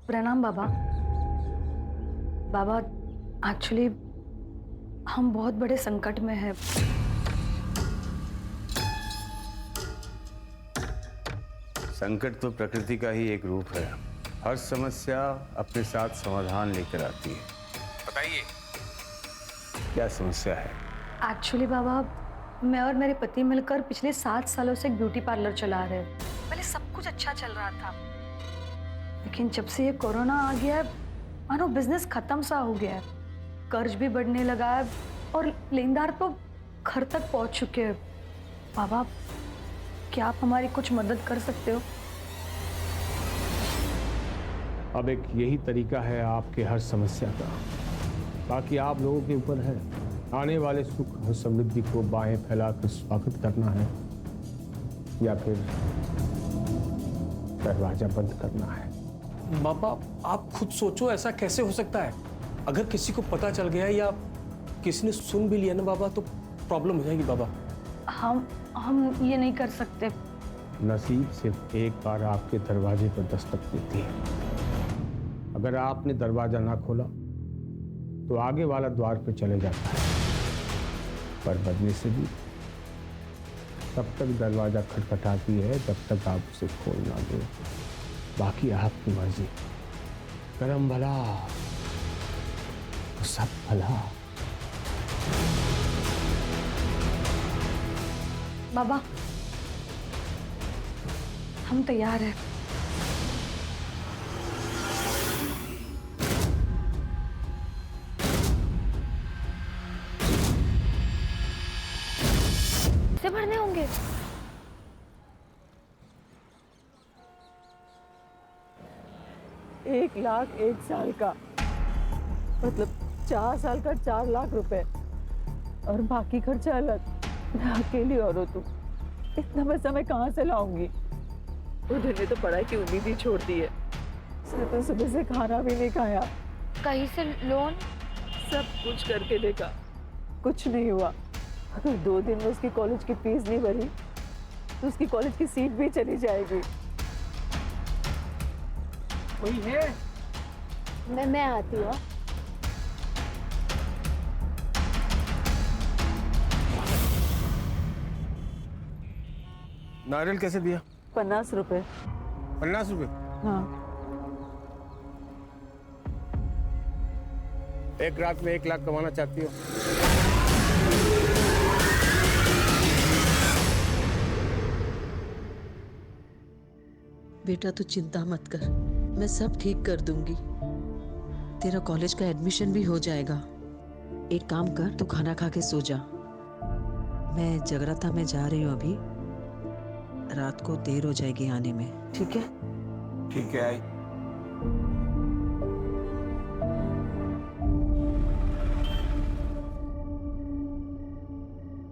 प्रणाम बाबा। बाबा, एक्चुअली हम बहुत बड़े संकट में हैं। संकट तो प्रकृति का ही एक रूप है। हर समस्या अपने साथ समाधान लेकर आती है। बताइए, क्या समस्या है? एक्चुअली बाबा, मैं और मेरे पति मिलकर पिछले 7 सालों से एक ब्यूटी पार्लर चला रहे हैं। पहले सब कुछ अच्छा चल रहा था, लेकिन जब से ये कोरोना आ गया है, मानो बिजनेस खत्म सा हो गया है। कर्ज भी बढ़ने लगा है और लेनदार तो घर तक पहुंच चुके हैं। बाबा, क्या आप हमारी कुछ मदद कर सकते हो? अब एक यही तरीका है आपके हर समस्या का। बाकी आप लोगों के ऊपर है। आने वाले सुख और समृद्धि को बाहें फैलाकर स्वागत करना है या फिर दरवाजा बंद करना है। बाबा, आप खुद सोचो, ऐसा कैसे हो सकता है? अगर किसी को पता चल गया या किसी ने सुन भी लिया ना बाबा, तो प्रॉब्लम हो जाएगी बाबा। हम ये नहीं कर सकते। नसीब सिर्फ एक बार आपके दरवाजे पर दस्तक देती है। अगर आपने दरवाजा ना खोला तो आगे वाला द्वार पर चले जाता है, पर बदले से भी तब तक दरवाजा खटखटाती है जब तक आप उसे खोल ना दो। बाकी आपकी मर्जी। करम भला तो सब भला। बाबा, हम तैयार हैं। से भरने होंगे। एक लाख 1 साल का, मतलब 4 साल का 4 लाख रुपए, और बाकी खर्चा अलग। मैं अकेली औरत हूँ, इतना पैसा मैं कहाँ से लाऊंगी? उधर ने तो पढ़ाई की उम्मीद ही छोड़ दी है। उसने तो सुबह से खाना भी नहीं खाया। कहीं से लोन? सब कुछ करके देखा, कुछ नहीं हुआ। अगर 2 दिन में उसकी कॉलेज की फीस नहीं भरी तो उसकी कॉलेज की सीट भी चली जाएगी। वही है। मैं आती हूँ। नारियल कैसे दिया? 50 रुपए। 50 रुपए? हाँ। एक रात में 1 लाख कमाना चाहती हो? बेटा, तू चिंता मत कर, मैं सब ठीक कर दूंगी। तेरा कॉलेज का एडमिशन भी हो जाएगा। एक काम कर, तू खाना खा के सो जा। मैं जगराता में जा रही हूँ अभी, रात को देर हो जाएगी आने में, ठीक है? ठीक है आई।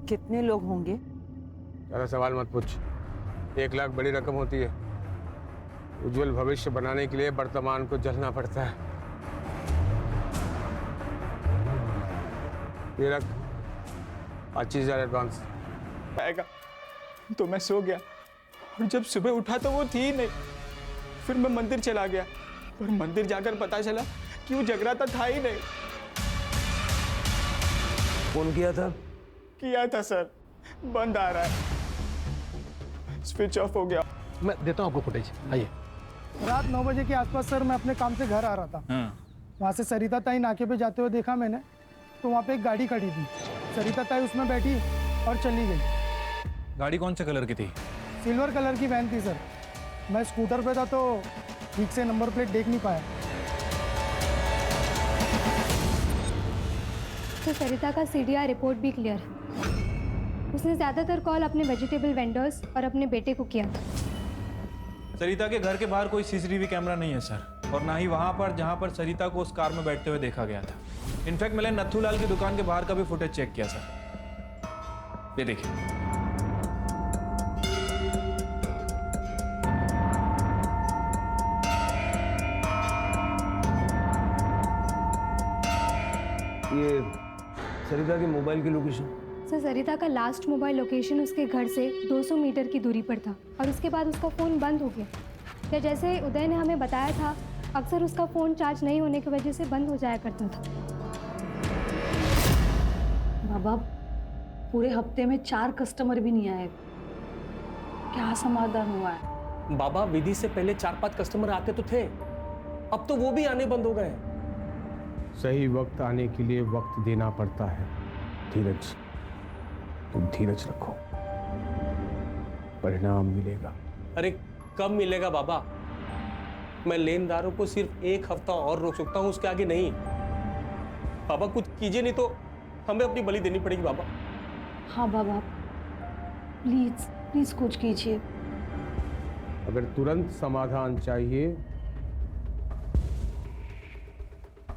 कितने लोग होंगे? ज़्यादा सवाल मत पूछ। 1 लाख बड़ी रकम होती है। उज्जवल भविष्य बनाने के लिए वर्तमान को जलना पड़ता है। ये रख 25,000 एडवांस। आएगा तो मैं सो गया और जब सुबह उठा तो वो थी ही नहीं। फिर मैं मंदिर चला गया और मंदिर जाकर पता चला कि वो जगराता था ही नहीं। फोन किया था? किया था सर, बंद आ रहा है, स्विच ऑफ हो गया। मैं देता हूँ आपको फुटेज, आइए। रात 9 बजे के आसपास सर मैं अपने काम से घर आ रहा था। वहाँ से सरिता ताई नाके पे जाते हुए देखा मैंने, तो वहाँ पे एक गाड़ी खड़ी थी। सरिता ताई उसमें बैठी और चली गई। गाड़ी कौन से कलर की थी? सिल्वर कलर की वैन थी सर। मैं स्कूटर पे था तो ठीक से नंबर प्लेट देख नहीं पाया। तो सरिता का सीडीआर रिपोर्ट भी क्लियर है। उसने ज़्यादातर कॉल अपने वेजिटेबल वेंडर्स और अपने बेटे को किया था। सरिता के घर के बाहर कोई सीसीटीवी कैमरा नहीं है सर, और ना ही वहां पर जहां पर सरिता को उस कार में बैठते हुए देखा गया था। इनफैक्ट मैंने नथुलाल की दुकान के बाहर का भी फुटेज चेक किया सर। ये देखिए। ये सरिता के मोबाइल की लोकेशन? सर, सरिता का लास्ट मोबाइल लोकेशन उसके घर से 200 मीटर की दूरी पर था और उसके बाद उसका फ़ोन बंद हो गया। फिर जैसे उदय ने हमें बताया था अक्सर उसका फ़ोन चार्ज नहीं होने की वजह से बंद हो जाया करता था। बाबा पूरे हफ्ते में 4 कस्टमर भी नहीं आए, क्या समाधान हुआ है? बाबा विधि से पहले 4-5 कस्टमर आते तो थे, अब तो वो भी आने बंद हो गए। सही वक्त आने के लिए वक्त देना पड़ता है। धीरज, तुम धीरज रखो, परिणाम मिलेगा। अरे कब मिलेगा बाबा? मैं लेनदारों को सिर्फ 1 हफ्ता और रोक सकता हूँ, उसके आगे नहीं। बाबा कुछ कीजिए, नहीं तो हमें अपनी बलि देनी पड़ेगी बाबा। हाँ बाबा, प्लीज प्लीज कुछ कीजिए। अगर तुरंत समाधान चाहिए,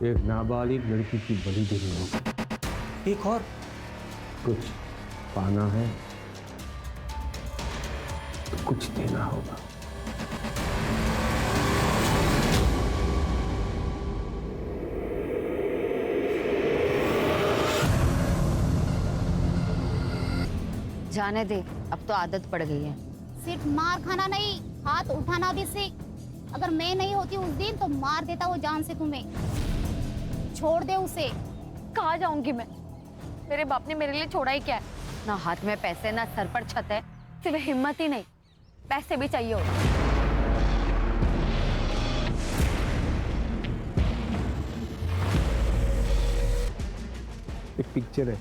एक नाबालिग लड़की की बलि देनी होगी। एक और कुछ पाना है तो कुछ देना होगा। जाने दे, अब तो आदत पड़ गई है। सिर्फ मार खाना नहीं, हाथ उठाना भी सीख। अगर मैं नहीं होती उस दिन तो मार देता वो जान से तुम्हें। छोड़ दे उसे। कहाँ जाऊंगी मैं? मेरे बाप ने मेरे लिए छोड़ा ही क्या है? ना हाथ में पैसे, ना सर पर छत है, सिर्फ हिम्मत ही नहीं, पैसे भी चाहिए होते। एक पिक्चर है,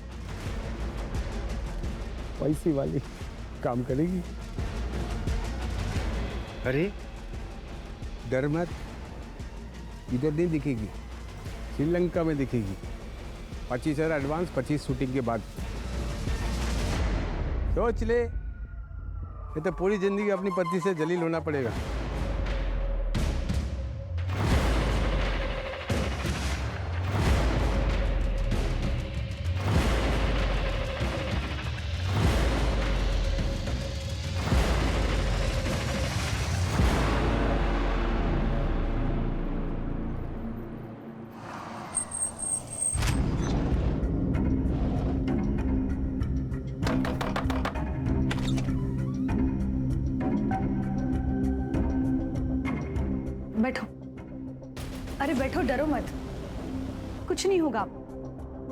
पैसे वाली काम करेगी। अरे डर मत, इधर नहीं दिखेगी, श्रीलंका में दिखेगी। 25,000 एडवांस, 25 शूटिंग के बाद। सोच ले, ये तो पूरी जिंदगी अपनी पत्नी से जलील होना पड़ेगा। बैठो, अरे बैठो, डरो मत, कुछ नहीं होगा।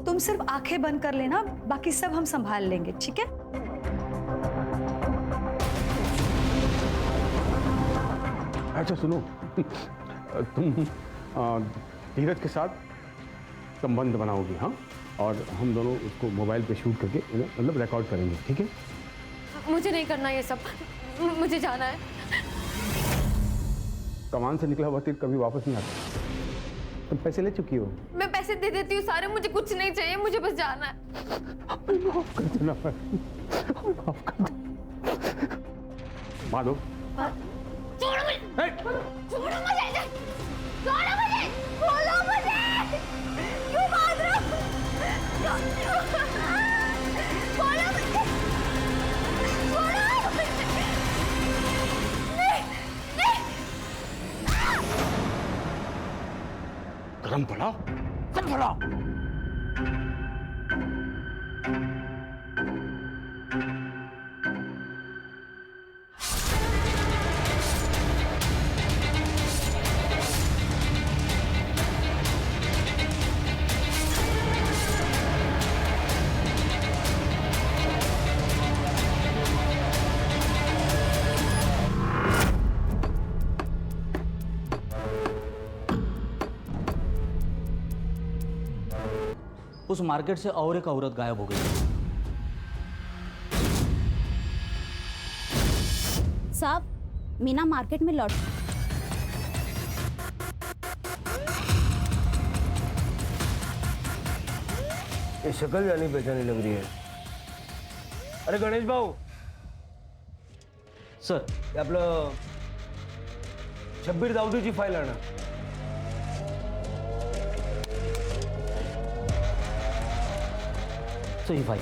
तुम सिर्फ आंखें बंद कर लेना, बाकी सब हम संभाल लेंगे, ठीक है? अच्छा सुनो, तुम धीरज के साथ संबंध बनाओगी, हाँ? और हम दोनों उसको मोबाइल पे शूट करके मतलब रिकॉर्ड करेंगे, ठीक है? मुझे नहीं करना ये सब, मुझे जाना है। कमान से निकला हुआ तीर कभी वापस नहीं आता। तुम पैसे ले चुकी हो। मैं पैसे दे देती हूँ सारे, मुझे कुछ नहीं चाहिए, मुझे बस जाना है। माफ कर देना, माफ कर दे। माधव, छोड़ो मुझे, छोड़ो मुझे, छोड़ो मुझे, खोलो मुझे, क्यों भाग रहे हो? खोलो मुझे, छोड़ो मुझे। गरम पड़ा, गरम पड़ा। उस मार्केट से और एक औरत गायब हो गई। साहब, मीना मार्केट में लौट। ये शक्ल जानी पहचानी लग रही है। अरे गणेश भाऊ, सर ये आपलं शब्बीर दाऊदीची फाईल आणा। सही भाई।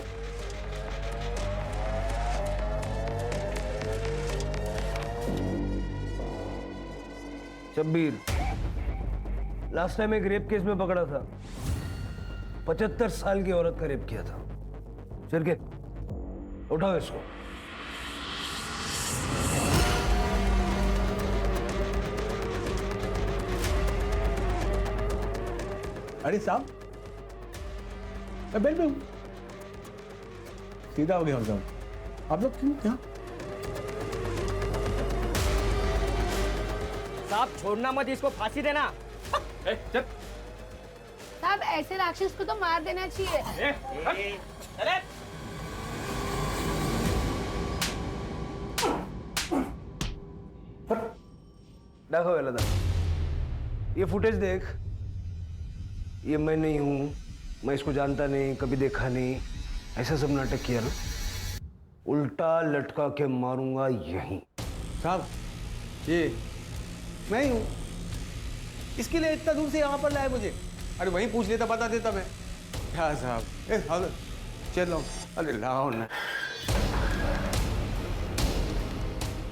शब्बीर लास्ट टाइम एक रेप केस में पकड़ा था। 75 साल की औरत का रेप किया था। चल के उठाओ इसको। अरे साहब, मैं बेड पे हूँ। सीधा हो गया हूँ। आप लोग क्यों यहाँ? साहब छोड़ना मत, इसको फांसी देना। चल। साहब ऐसे राक्षस को तो मार देना चाहिए। अरे देखो वेलादा, ये फुटेज देख। ये मैं नहीं हूं, मैं इसको जानता नहीं, कभी देखा नहीं, ऐसा सब नाटक किया ना, उल्टा लटका के मारूंगा यहीं। साहब, ये मैं ही हूँ। इसके लिए इतना दूर से यहाँ पर लाए मुझे। अरे वहीं पूछ लेता, बता देता मैं। क्या साहब, चलो। अरे लाओ ना।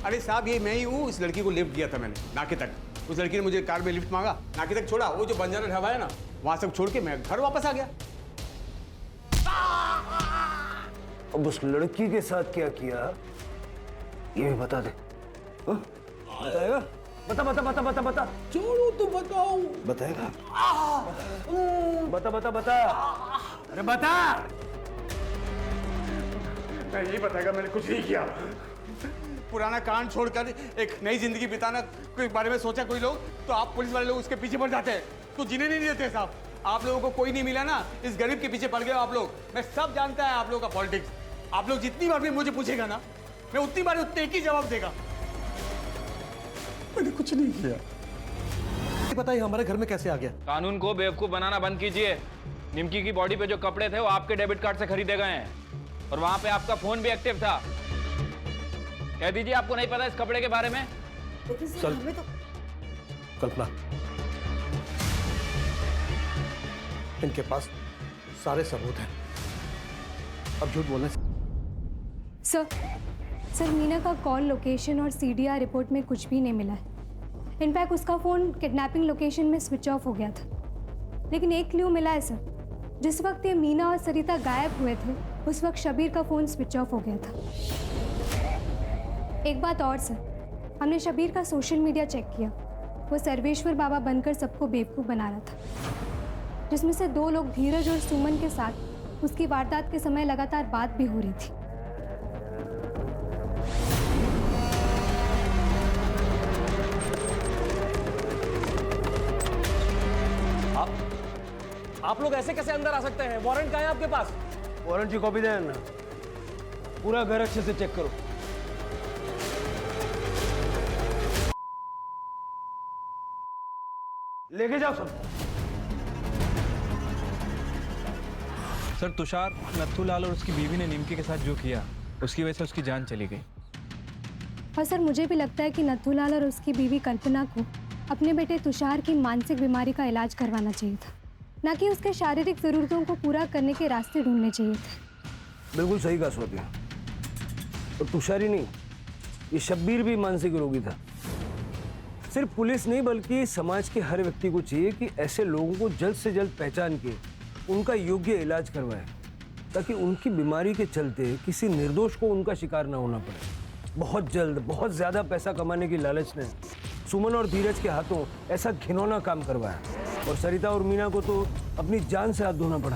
अरे साहब, ये मैं ही हूँ। इस लड़की को लिफ्ट दिया था मैंने नाके तक। उस लड़की ने मुझे कार में लिफ्ट मांगा, नाके तक छोड़ा। वो जो बंजारा ढाबा है ना, वहां सब छोड़ के मैं घर वापस आ गया। अब उस लड़की के साथ क्या किया ये भी बता दे। हाँ? बताएगा? बता बता बता बता बता। छोड़ो तो बताओ। बताएगा? बता बता बता। अरे बता। मैं यही बताएगा, मैंने कुछ नहीं किया। पुराना कांड छोड़कर एक नई जिंदगी बिताना के बारे में सोचा कोई लोग, तो आप पुलिस वाले लोग उसके पीछे पड़ जाते हैं, तो जीने नहीं देते साहब। आप लोगों को कोई नहीं मिला ना, इस गरीब के पीछे पड़ गए आप लोग। मैं सब जानता है आप लोगों का पॉलिटिक्स। आप लोग जितनी बार भी मुझे पूछेगा ना, मैं उतनी बार उतने एक ही जवाब देगा। मैंने कुछ नहीं किया। बताइए हमारे घर में कैसे आ गया? कानून को बेवकूफ बनाना बंद कीजिए। निमकी की बॉडी पे जो कपड़े थे वो आपके डेबिट कार्ड से खरीदे गए हैं, और वहां पे आपका फोन भी एक्टिव था। कह दीजिए आपको नहीं पता इस कपड़े के बारे में? कल्पना, इनके पास सारे सबूत हैं, अब झूठ बोलने से। सर मीना का कॉल लोकेशन और सीडीआर रिपोर्ट में कुछ भी नहीं मिला है। इनफैक्ट उसका फ़ोन किडनैपिंग लोकेशन में स्विच ऑफ हो गया था। लेकिन एक क्लू मिला है सर, जिस वक्त ये मीना और सरिता गायब हुए थे उस वक्त शबीर का फ़ोन स्विच ऑफ हो गया था। एक बात और सर, हमने शबीर का सोशल मीडिया चेक किया। वो सर्वेश्वर बाबा बनकर सबको बेवकूफ़ बना रहा था, जिसमें से 2 लोग धीरज और सुमन के साथ उसकी वारदात के समय लगातार बात भी हो रही थी। आप लोग ऐसे कैसे अंदर आ सकते हैं? वारंट कहाँ है आपके पास? वारंट की कॉपी दे ना। पूरा घर अच्छे से चेक करो। लेके जाओ सब। सर तुषार, नथुलाल और उसकी बीवी ने निमकी के साथ जो किया उसकी वजह से उसकी जान चली गई। और सर मुझे भी लगता है कि नथुलाल और उसकी बीवी कल्पना को अपने बेटे तुषार की मानसिक बीमारी का इलाज करवाना चाहिए था, ना कि उसके शारीरिक ज़रूरतों को पूरा करने के रास्ते ढूंढने चाहिए थे। बिल्कुल सही कहा स्वाति। और तुषार ही नहीं, ये शब्बीर भी मानसिक रोगी था। सिर्फ पुलिस नहीं बल्कि समाज के हर व्यक्ति को चाहिए कि ऐसे लोगों को जल्द से जल्द पहचान के उनका योग्य इलाज करवाए, ताकि उनकी बीमारी के चलते किसी निर्दोष को उनका शिकार ना होना पड़े। बहुत जल्द बहुत ज़्यादा पैसा कमाने की लालच ने सुमन और धीरज के हाथों ऐसा घिनौना काम करवाया, और सरिता और मीना को तो अपनी जान से हाथ धोना पड़ा।